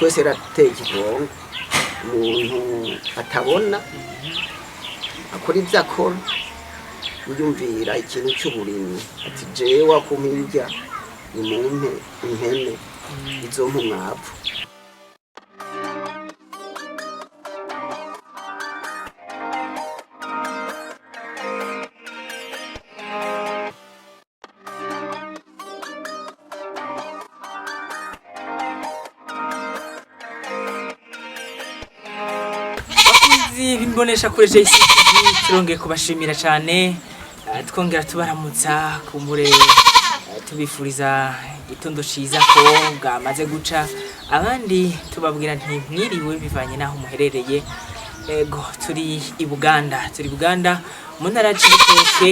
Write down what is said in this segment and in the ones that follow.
twese rateye ikigongo umuntu atabona akora ibyo akora yiyumvira ikintu cy'uburimyi ati jewe wakumpirya ni mumpe impene izo mwavu bimbonesha kuri JCTV turongeye kubashimira cyane twongera tubaramutsa kumbure tubifuriza itondo ciza ko bwamaze guca abandi tubabwira nti mwiriwe bivanye naho muherereye ego turi i Buganda mu ntara y'Ibitoke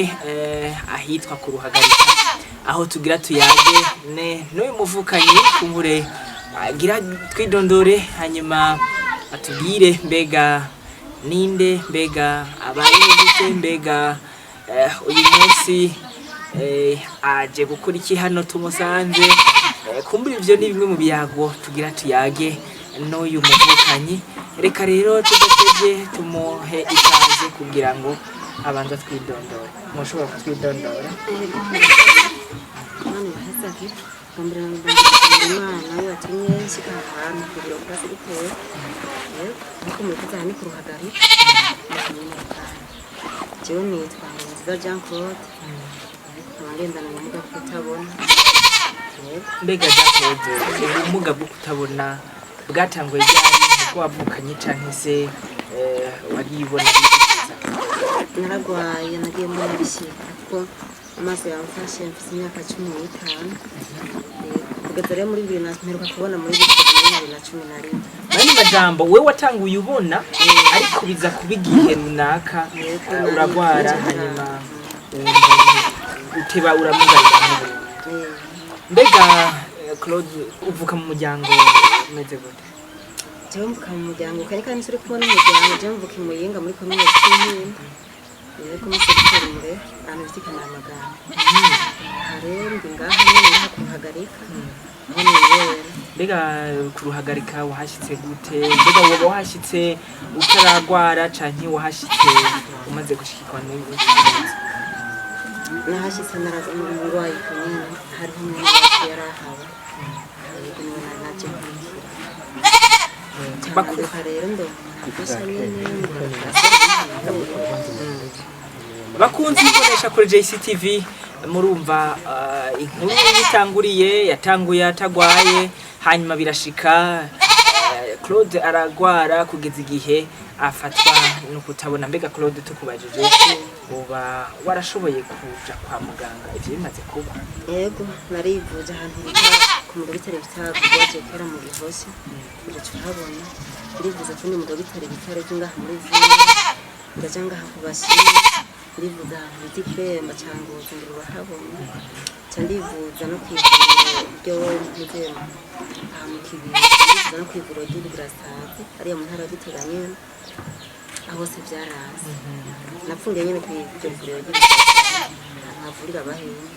ahitwa ku Ruhagarika aho tugira tuyage n'uyu muvukanyi kumbure agira twidondore hanyuma atubwire mbega ninde mbega abayigute mbega uyu munsi aje gukora iki hano tumusanze kumbura ivyo ni bimwe mu biyago tugira tuyage n'uyu muvukanyi reka rero tudateje tumuhe ikaze kugira ngo abanza twidondora mushobora kutwidondora Imana yatumye shika ahantu kugira ngo basirikeye nuko muvuga ni ku Ruhagarika jewe nitwa Nziza Jean Claude abagendana n'umuga kutabona mbega Jean Claude ubumuga bwo kutabona bwatanguye ryari uko wavukanye canke se waribona bikiza naragwaye nagiye mbona bishika kuko amaso yamfashe mfite imyaka 15 kugatare muri 2000 mperuka kubona muri 2011 bani majambo wewe watanguye ubona ariko biza kubigihe runaka uragwara hanyuma uteba uramugarira mbega Claude uvuka mu muryango meze gute jewe mvuka mu muryango kandi nsuri kubona umuryango jewe mvuka mu Muyinga muri komine y'Kinyinya yego musekere mure anafite amagana harendi ngaho nyine ku Ruhagarika mbega ku Ruhagarika wahashitse gute mbega wowe wahashitse utaragwara canke wahashitse umaze gushikirwa n'uyu nahashitse naragwaye kunyine hari umwe yarahawe yego niwe naje bakuruka rero ndo bakunzi bonesha kuri JCTV murumva inkuru yatanguye atagwaye hanyuma birashika Claude aragwara kugeza igihe afatwa no kutabona mbega Claude tukubajije uba warashoboye kuja kwa muganga ivyo bimaze kuba yego narivuje ahantu ku mugabitare bitagwaje kera mu Gihosi ndacuhabona ndivuza ko ni mugabitare bitare kingaha muri vile ndajanga hakubashi ndivuga bitipemba cyangoze ngo bahabona cyandivuza no kwivura byo mugema amukibira no kwivura ry'ibirasazi ari mu ntara biteganye aho se byaraza napfungiye nyine kwivura ry'ibirasazi nkavurira abahenye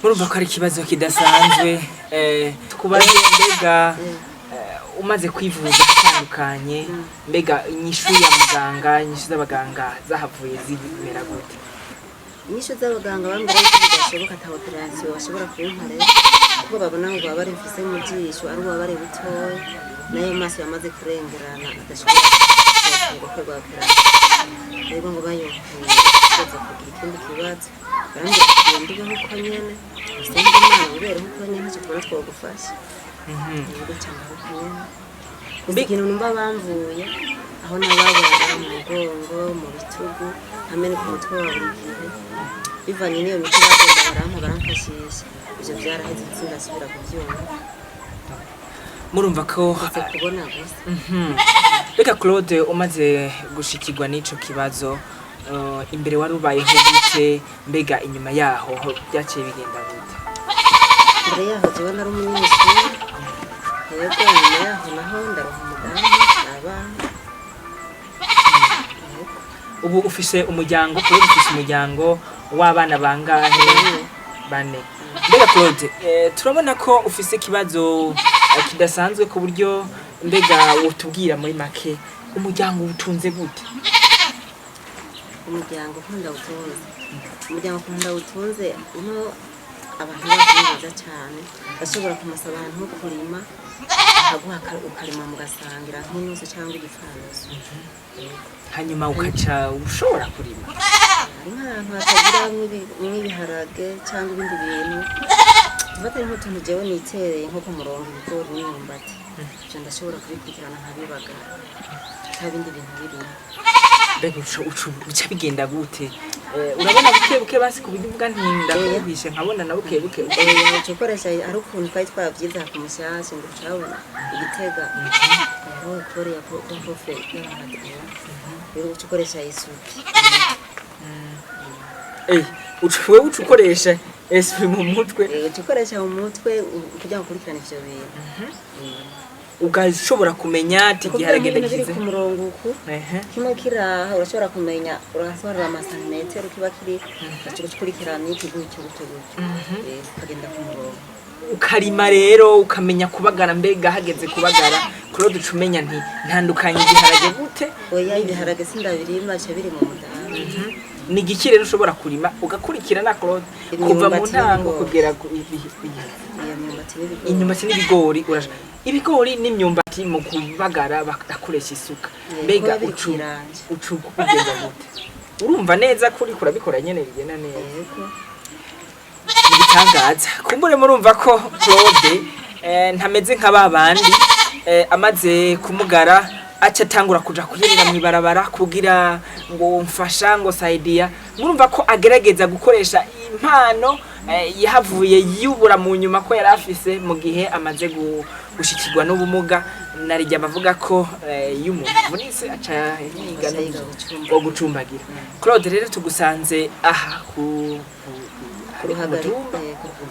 urumva ko ari kibazo kidasanzwe tukubaze mbega umaze kwivuza cyandukanye mbega inyishu ya muganga inyishu z'abaganga zahavuye zibimera gute inyishu z'abaganga bambira ko bidashoboka ta operation bashobora kuyinkare kuko babona ngo baba mfise mu jisho ari baba butoye nayo maso yamaze kurengerana adashobora gukora operation rero ngo bayo kuza kugira ikindi kibazo bambira ndiwe nko nyene usenge imana ubere nko nyene cyo kubona twogufasha ikintu numva bamvuye aho nababara mu mugongo mu bitugu hamwe no ku mutwe wa buri gihe bivanye n'iyo miti bagenda baramfashisha ivyo byaraheze sinasubira kubyumva murumva ko kubona gusa reka Claude umaze gushikirwa n'ico kibazo imbere wari ubaye gute mbega inyuma yaho byaciye bigenda gute imbere yaho jewe nari umunyeshuri yego inyuma yaho naho ndaronka umugambi ubu ufise umuryango Claude ufise umuryango w'abana bangahe bane mbega Claude turabona ko ufise kibazo kidasanzwe ku buryo mbega wotubwira muri make umuryango utunze gute? umuryango ukunda utunze ino abantu bakunze cyane bashobora kumusaba ahantu ho kurima akaguha ukarima mugasangira nk'inusu cyangwa igifanusu hanyuma ukaca ushobora kurima hari nk'ahantu hatagira nk'ibiharage cyangwa ibindi bintu tufatanye nk'utuntu jewe nitereye nko ku murongo ibigori n'imyumbati ibyo ndashobora kubikurikirana nkabibagara nta bindi bintu birimo. mbega uca bigenda gute? urabona buke basi ku buryo uvuga ntinda kubishe nkabona na buke uca ukoresha hari ukuntu twari twabyiza ku mushyashya ngo turabona igitega aho korea profe y'abahatira rero uca ukoresha isuku wewe uca ukoresha isuku mu mutwe uca ukoresha mu mutwe kugira ngo ukurikirane ivyo bintu ugashobora kumenya ati giharagenda gize ku murongo uku kimwe kiraha urashobora kumenya urasohora amasantimetero kiba kiri ukurikirana iki gutyo ukagenda ku murongo ukarima rero ukamenya kubagara mbega hageze kubagara kuro ducumenya nti ntandukanye igiharage gute oya ibiharage sindabirima cyo biri mu mudahari ni igiki rero ushobora kurima ugakurikirana Claude kuva mu ntango kugera ku imyumbati n'ibigori ibigori n'imyumbati mu kubagara bakakoresha isuka mbega ucugenda gute urumva neza kuri kurabikora nyene bigena neza bitangaza kumbure murumva ko Claude ntameze nka babandi amaze kumugara aca tangura kuja kuyerera mwibarabara kugira ngo mfasha ngo saidia murumva ko agerageza gukoresha impano yahavuye yubura mu nyuma ko yari afise mu gihe amaze gushikirwa n'ubumuga narijya bavuga ko y'umuntu aca yiga no gucumbagira. Claude rero tugusanze aha ku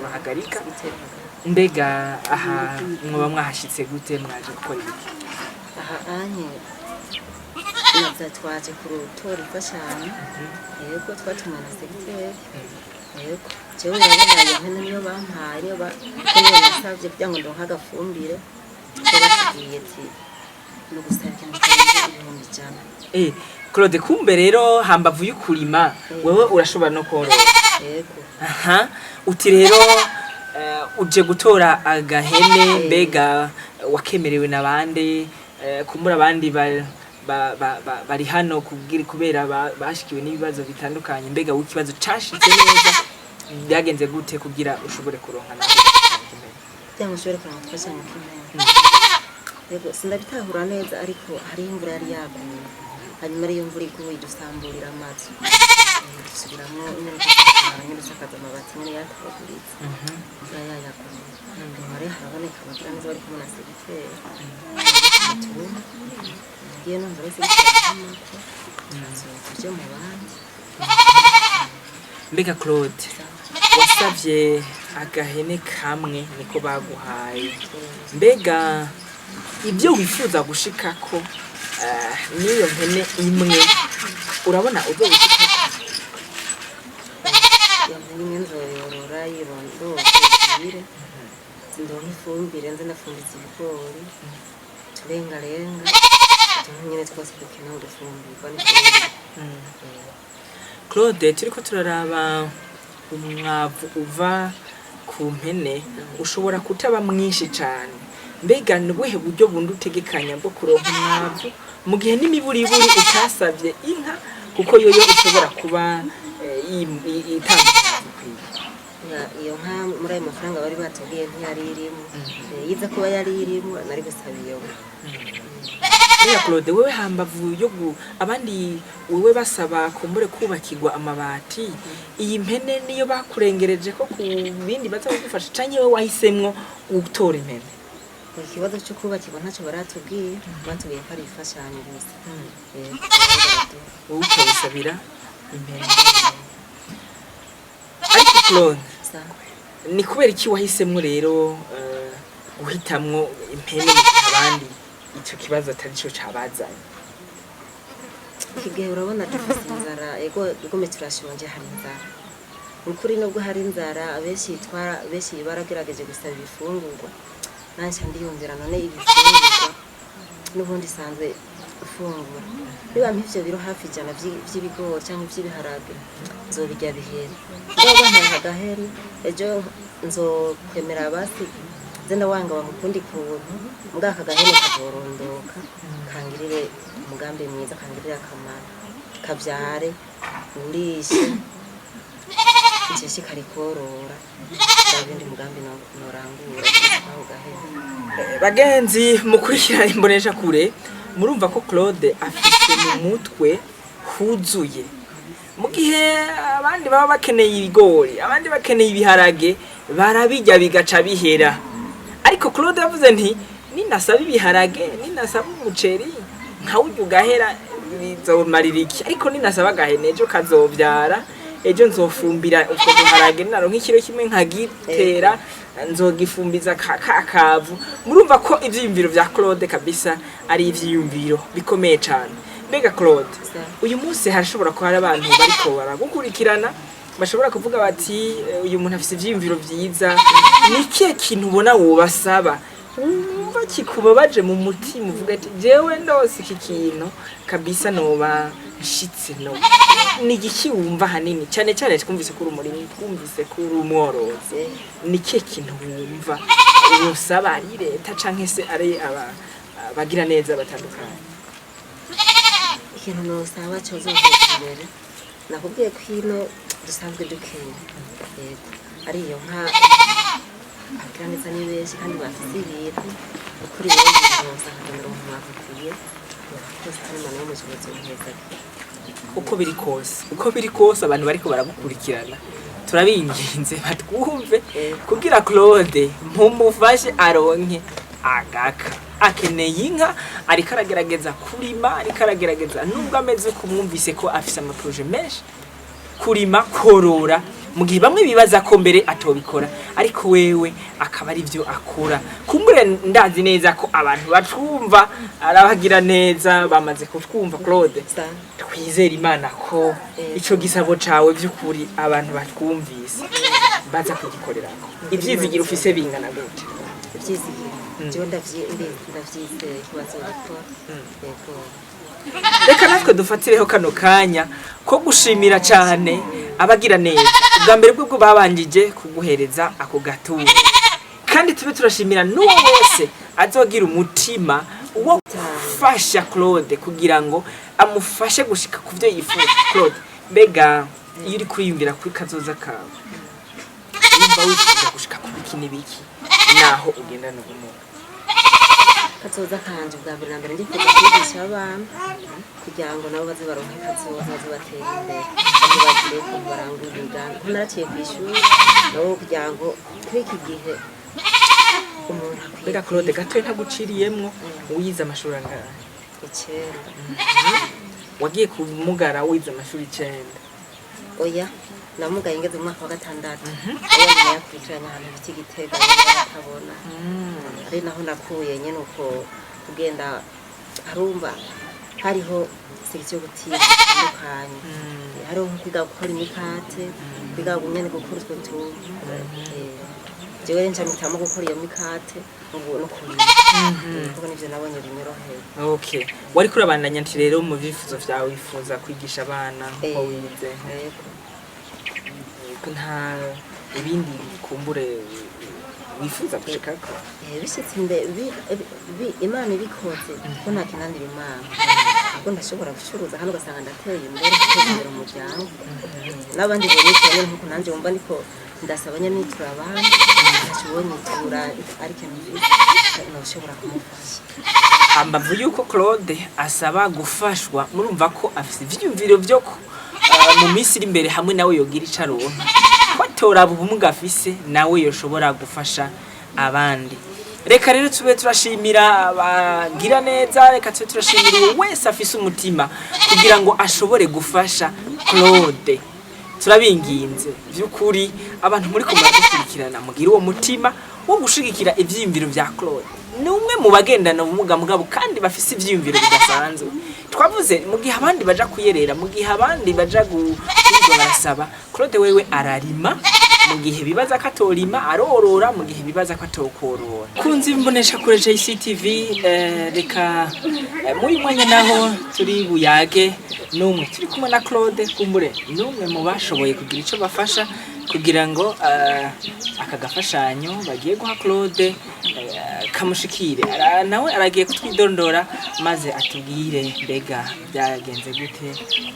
ruhagarika mbega aha mwoba mwahashitse gute mwaje gukora iki? aha anye nabyo twaje kurutora ifashanyo yego twatumwe na secretary yego jewe urabona hano niyo bampaye bakeneye nasavye kugira ngo ndonka agafumbire bagiye ati no gusarika n'ibihumbi ijana. Claude kumbe rero hambavu y'ukurima wewe urashobora no korora yego aha uti rero uje gutora agahene mbega wakemerewe nabande kumura abandi bari hano kubera bashikiwe n'ibibazo bitandukanye mbega w'ikibazo cashitse neza byagenze gute kugira ushobore kuronka nawe cyangwa ushobore kuronka twashanye kimwe yego sindabitahura neza ariko hari imvura yari yaguye hanyuma ariyo mvura iguye dusamburira amazi dusubiramo nyine dusakaza amabati nyine yatabaguritse imvura yayaguye hari haraboneka abagira neza bari kumwe na secretary iyo numva rese tuje mu bandi. Mbega Claude wasavye agahene kamwe niko baguhaye mbega ibyo wifuza gushikako niyo mpene imwe urabona uzo gushikako yamwe nzoyorora yirondo kire ndonke ifumbire nze nafumbitse ibigori turengarenga nyine twose dukeneye gufumbirwa n'ifumbire. Claude turiko turaraba umwavu uva ku mpene ushobora kutaba mwinshi cyane mbega nibuhe buryo bundi utegekanya bwo kuronka umwavu mu gihe n'imiburiburi utasavye inka kuko yoyo ushobora kuba itanga iyo nka muri ayo mafaranga bari batubwiye ntiyari irimo yiza kuba yari irimo nari gusaba iyo Claude wewe hambavu yo abandi wewe basaba kumbure kubakirwa amabati iyi mpene niyo bakurengereje ko ku bindi baza kugufasha canke wewe wahisemwo gutora impene ikibazo cyo kubakirwa ntacyo baratubwiye batubwiye ko ari ifashanyo gusa wowe ukabisabira impene ariko Claude ni kubera iki wahisemwo rero guhitamwo impene abandi icyo kibazo atari cyo cabazanye igihe urabona dufite inzara ego turashonje hari inzara ukuri nubwo hari inzara abenshi baragerageje gusaba ibifungurwa nanjye ndiyumvira none ibifungurwa n'ubundi sanzwe ufungura niba mpivyo biro hafi ijana vy'ibigori cyangwa vy'ibiharage nzobirya bihere ngoba nta gaheri ejo nzokwemera basi zenda wanga wamukundi kuntu mbwaka gahene kazorondoka kangirire umugambi mwiza kangirire akamaro kavyare urishe icyo karikorora ibindi mugambi norangura aho gahene bagenzi mukurikirana imbonesha kure murumva ko Claude afite mu mutwe huzuye mu gihe abandi baba bakeneye ibigori abandi bakeneye ibiharage barabijya bigaca bihera ariko Claude yavuze nti ninasaba ibiharage ninasaba umuceri nkawujya ugahera bizomarira iki ariko ninasaba gahene ejo kazovyara ejo nzofumbira uko biharage naro nk'ikiro kimwe nkagitera nzogifumbiza kakavu murumva ko ivyiyumviro vya Claude kabisa ari ivyiyumviro bikomeye cyane mbega Claude uyu munsi harashobora ko hari abantu bariko baragukurikirana bashobora kuvuga bati uyu muntu afite ivyiyumviro vyiza nikiye kintu ubona wobasaba umva kikubabaje mu mutima uvuga ati jewe ndose iki kintu kabisa noba nshitse no nigiki wumva hanini cyane cyane twumvise ko urumuri twumvise ko urumworoze nikiye kintu wumva usaba ari leta canke se ari bagira neza batandukanye ikintu nosaba cyozo imbere nakubwiye ko ino dusanzwe dukenya yego ariyo nka agira neza ni benshi kandi bafite ibintu kuri wowe bizoza hano mu mwakwiye kose ari mwana w'umuyobozi w'iheza uko biri kose abantu bariko baragukurikirana turabinginze batwumve kugira Claude mpumufashe aronke agaka akeneye inka ariko aragerageza kurima ariko aragerageza nubwo ameze kumwumvise ko afise amaproje menshi kurima korora mu gihe bamwe bibaza ko mbere atobikora ariko wewe akaba ari byo akora kumbure ndazi neza ko abantu batwumva arabagira neza bamaze kutwumva Claude twizera Imana ko ico gisabo cawe by'ukuri abantu batwumvise baza kugikorera ivyizigiro ufise bingana gute ivyizigiro je ndavyizeye kubazo gukora yego reka natwe dufatireho kano kanya ko gushimira cyane abagira neza ubwa mbere bwo babanjije kuguhereza ako gaturo kandi tube turashimira n'uwo wese azogira umutima wo gufasha Claude kugira ngo amufashe gushika ku byo yifuza Claude mbega iyo uri kwiyumvira kuri kazoza kawe yumva wifuza gushika ku biki n'ibiki naho ugenda n'umuntu kazoza kanje bwa mbere na mbere ndifuza kwigisha abantu kugira ngo nabo baze baronke kazoza baze batera imbere kandi bagire ko barangura inganda ko naraciye ku ishuri nabo kugira ngo kuri iki gihe umuntu mbega Claude gatoye ntaguciriyemwo wize amashuri angahe 9 wagiye kumugara wize amashuri 9 oya namugaye ngeze mu mwaka wa 6 oya yakurikiranye ahantu biti Gitega batabona ari naho nakuye nyene uko kugenda arumva hariho section gutiza ndukanye hariho kwiga gukora imikate kwiga nyene gukora utwo tuntu jewe ncamutamo gukora iyo mikate ubu no kuyiga kuko nivyo nabonye binyoroheye okay wari kurabandanya nti rero mu bifuzo vyawe wifuza kwigisha abana ko wize nta ibindi kumbure wifuza gushikako bishitse Imana ibikoze ko nta kinandira Imana ko ndashobora gucuruza hano gasanga ndateye imbere kugira umuryango n'abandi bonyine nkuko nanje umva niko ndasabanya nitura abandi ndashobora nitura ariko nashobora kumufasha ambavu yuko Claude asaba gufashwa murumva ko afise ivyumviro byo ko mu minsi iri imbere hamwe nawe yogira icaronka kwatora ubumuga afise nawe yoshobora gufasha abandi reka rero tube turashimira abagira neza reka tube turashimira wese afise umutima kugira ngo ashobore gufasha Claude turabinginze by'ukuri abantu muri kumarakurikirana mugira uwo mutima wo gushigikira ivyiyumviro vya Claude ni umwe mu bagendana ubumuga mugabo kandi bafise ivyiyumviro bidasanzwe twavuze mu gihe abandi baja kuyerera mu gihe abandi baja barasaba Claude wewe ararima mu gihe bibaza ko atorima arorora, mu gihe bibaza ko atokorora. Kunzi mbonesha kure JCTV, reka muri mwanya naho turi buyage numwe turi kumwe na Claude, kumbure numwe mu bashoboye kugira ico bafasha kugira ngo aka gafashanyo bagiye guha Claude kamushikire. Nawe aragiye kutwidondora maze atubwire mbega byagenze gute,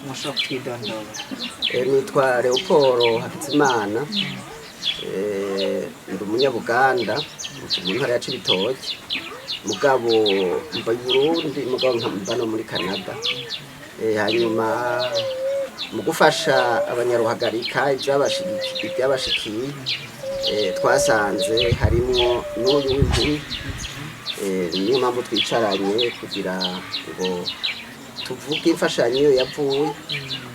mushobora kutwidondora. Nitwa Leopold Hakizimana, ndi umunyabuganda mu ntara ya Cibitoke, mugabo mba Burundi, mugabo mba no muri Canada. Hanyuma mu gufasha abanyaruhagarika ibyabashikiye twasanze harimo n'uyu w'imvura, niyo mpamvu twicaranye kugira ngo tuvuge imfashanyo yavuye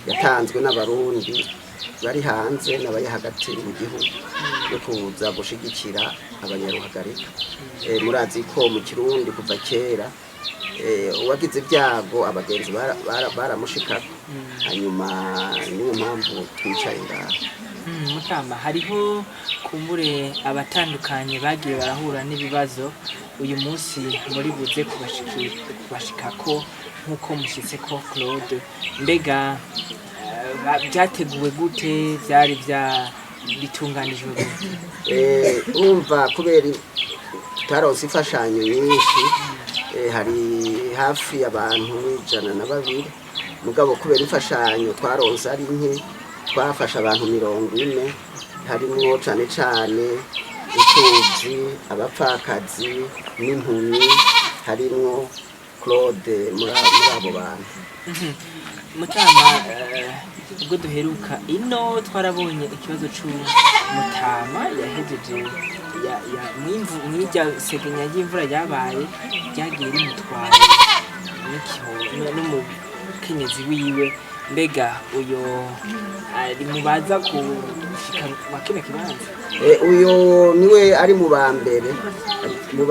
yatanzwe n'abarundi bari hanze n'abari hagati mu gihugu yo kuza gushigikira abanyaruhagarika. Murazi ko mu Kirundi kuva kera uwagize ibyago abagenzi baramushikako, hanyuma niyo mpamvu twicaye ngaho. Mutamba, hariho kumbure abatandukanye bagiye barahura n'ibibazo uyu munsi muri buze kubashikako nk'uko mushyitse ko Claude, mbega byateguwe gute, byari bitunganijwe gute? Urumva kubera tutaronse imfashanyo nyinshi, hari hafi abantu 102, mugabo kubera imfashanyo twaronse ari nke, twafasha abantu 40, harimo cane cane imfuvyi, abapfakazi n'impumyi, harimo Claude muri abo bantu. Mutama, ubwo duheruka ino twarabonye ikibazo c'umutama yahejeje mw'irya segenya ry'imvura yabaye ryagiye rimutwaye n'umukenyezi wiwe. Mbega uyo ari mubaza gushika makina kibanza? Uyo niwe ari mu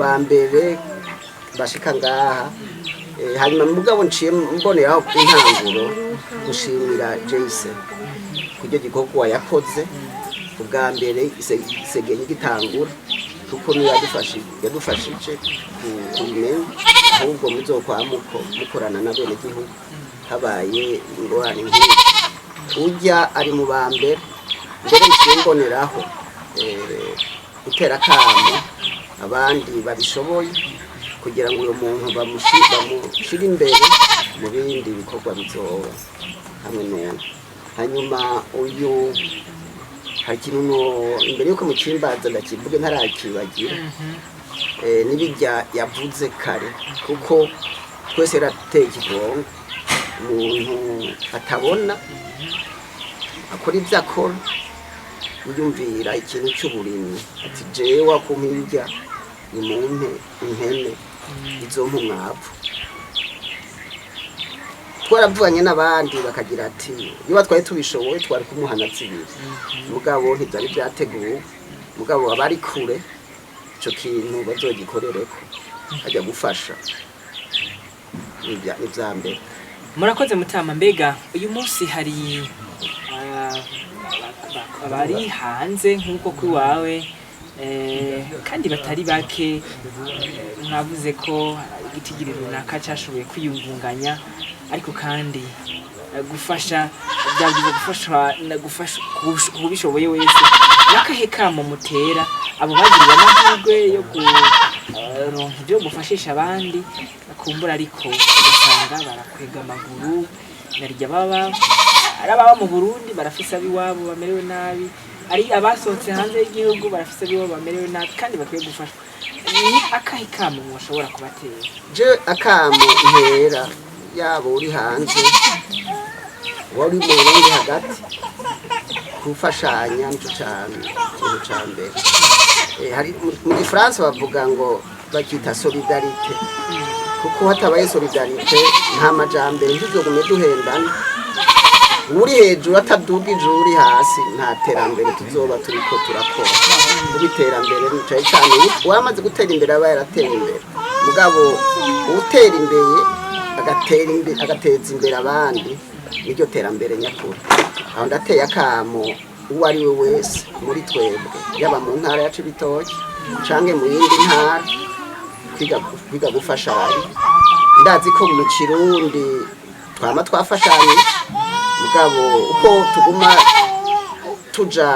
bambere bashika ngaha. Hanyuma mugabo nciye mboneraho intanguro gushimira Jason kujya gikorwa yakoze ubwa mbere isegenye gitangura, kuko niyo yadufashije kumenya ahubwo muzokwamuko mukorana na bene gihugu habaye ingorane nk'iyi. Ujya ari mu bambere mbere nciye mboneraho gutera kamo abandi babishoboye kugira ngo uyu muntu bamushire imbere mu bindi bikorwa bizoba hamwe n'uwo. Hanyuma uyu hari ikintu imbere yuko mucimbaza ndakivuge ntarakibagira, n'ibijya yavuze kare, kuko twese rateye ikigongo umuntu atabona akora ibyo akora yiyumvira ikintu cy'uburimyi, ati jewe wakumpirya nimumpe impene izompa umwavu. Twaravuganye n'abandi bakagira ati iyo twari tubishoboye twari kumuhana zibiri, mugabo ntibyari byateguwe, mugabo abari kure ico kintu bazogikorereko ajya gufasha n'ibya mbere. Murakoze Mutama, mbega uyu munsi hari abari hanze nk'uko kuri wawe, kandi batari bake, mwavuze ko igitigiri runaka cyashoboye kwiyungunganya, ariko kandi gufasha byagize gufasha kubishoboye wese. Nakahe kamo mutera abo bagiriwe amahirwe yo kuronka ibyo gufashisha abandi kumbura, ariko ugasanga barakwega amaguru, narya ababa mu Burundi barafise abiwabo bamerewe nabi, ari abasohotse hanze y'igihugu barafise abiwabo bamerewe nabi kandi bakwiye gufashwa. Ni akahe kamo mushobora kubatera? Je akamo ntera yabo uri hanze wari mu Burundi hagati gufashanya nico cyane ikintu cya mbere. Hari mu Gifaransa bavuga ngo bakita solidarite, kuko hatabaye solidarite nta majambere ntizogume duhendana. Uri hejuru atadugije uri hasi nta terambere tuzoba turiko turakora. Ubiterambere nicaye cyane wamaze gutera imbere aba yaratera imbere, mugabo utera imbere agateza imbere abandi niryo terambere nyakuri. Aho ndateye akamo uwo ari we wese muri twebwe yaba mu ntara ya Cibitoke canke mu yindi ntara kwiga gufashanya. Ndazi ko mu Kirundi twama twafashanye mugabo uko tuguma tuja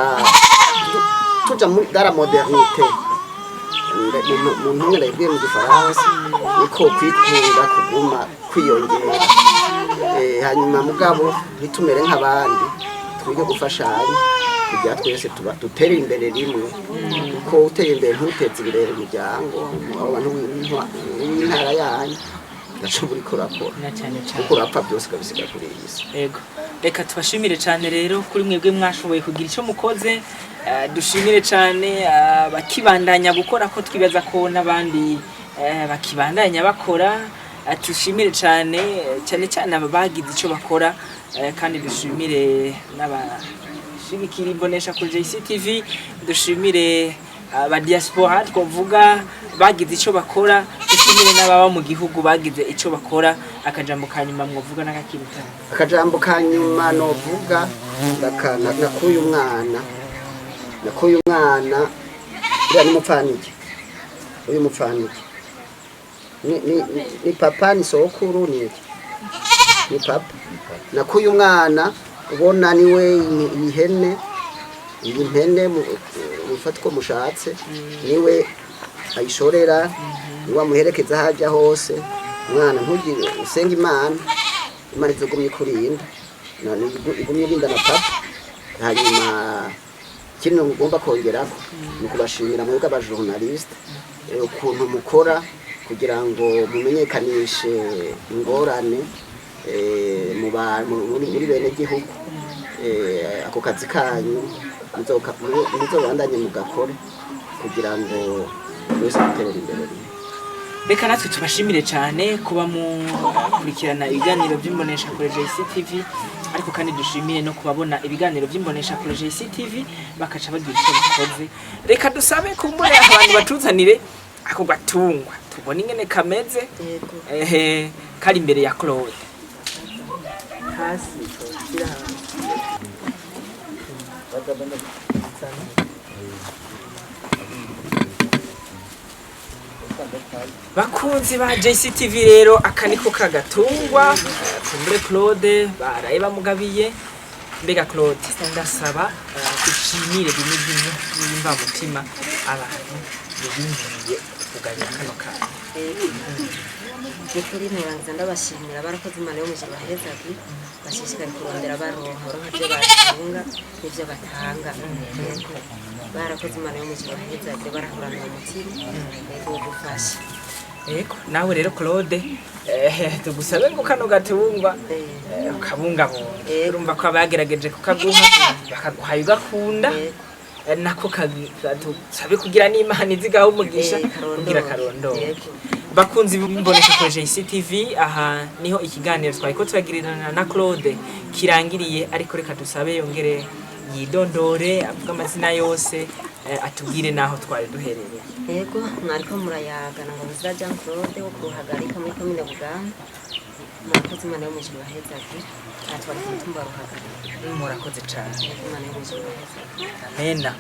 muri dara modernité mu ntumwa yibwiye mu Gifaransa niko kwikunda kuguma kwiyongera. Hanyuma mugabo bitumere nk'abandi twige gufashanya kugira twese dutere imbere rimwe kuko uteye imbere ntuteze imbere umuryango abantu w'intara yanyu nashobora kurakora kuko urapfa byose kabisiga kuri iyi si. Yego, reka tubashimire cyane rero kuri mwebwe mwashoboye kugira icyo mukoze. Dushimire cyane bakibandanya gukora ko twibaza ko n'abandi bakibandanya bakora. Tushimire cyane cyane abagize icyo bakora kandi dushimire n'abashigikira imbonesha kuri JCTV. Dushimire aba diaspora twovuga bagize icyo bakora. Dushimire n'ababa mu gihugu bagize icyo bakora. Akajambo kanyuma mwovuga n'akakiruta. Akajambo kanyuma novuga nakuyu mwana uriya ni mupfaniki. Uyu mupfaniki ni papa ni sokuru ni iki? Ni papa. Nakuyu mwana ubona niwe ihene mufata ko mushatse niwe ayishorera niwe amuherekeza hajya hose. Mwana ntugire usenga Imana izogumye kurinda igumye irinda na papa. Hanyuma kino mugomba kongerako ni kubashimira mwebwe abajournaliste ukuntu mukora kugira ngo mumenyekanishe ingorane muri bene gihugu. Ako kazi kanyu muzobandanye mugakore kugira ngo mwese muterere imbere. Reka natwe tubashimire cyane kuba mukurikirana ibiganiro by'imbonesha kuri JCTV, ariko kandi dushimire no kubabona ibiganiro by'imbonesha kuri JCTV bakaca bagira icyo bakoze. Reka dusabe kumbure abantu batuzanire ako gatungwa tubona ingene kameze kari imbere ya Claude hasi tira bakunzi ba JCTV rero akaniko kagatungwa kumbure Claude baraye bamugabiye. Mbega Claude ndasaba kushimire bimwe n'imva mutima abantu bibingiye kugabira kano kana. Nikuri murangiza ndabashimira barakoze Imana yo mujuru bahezaga bashishikari kurondera baronka nkaje batunga n'ivyo batanga. Barakoze Imana yo mujuru bahezaga barahurana umutima ego gufasha. Ego nawe rero Claude tugusabe ngo kano gatungwa kabungabunga. Urumva ko abagerageje kukaguha bakaguhaye ugakunda nako kadusabe kugira n'Imana izigaho umugisha kugira karondo. Bakunzi bimbonesha kuri JCTV aha niho ikiganiro twayiko turagirirana na Claude kirangiriye, ariko reka dusabe yongere yidondore avuga amazina yose atubwire naho twari duherereye. Yego mwariko murayagana ngo bizira Jean Claude wo kuhagarika muri komine Buganda. Murakoze Imana yo mujuru bahezaga atwari kumutumba ruhagarika. Murakoze cyane. Imana yo mujuru bahezaga. Amena.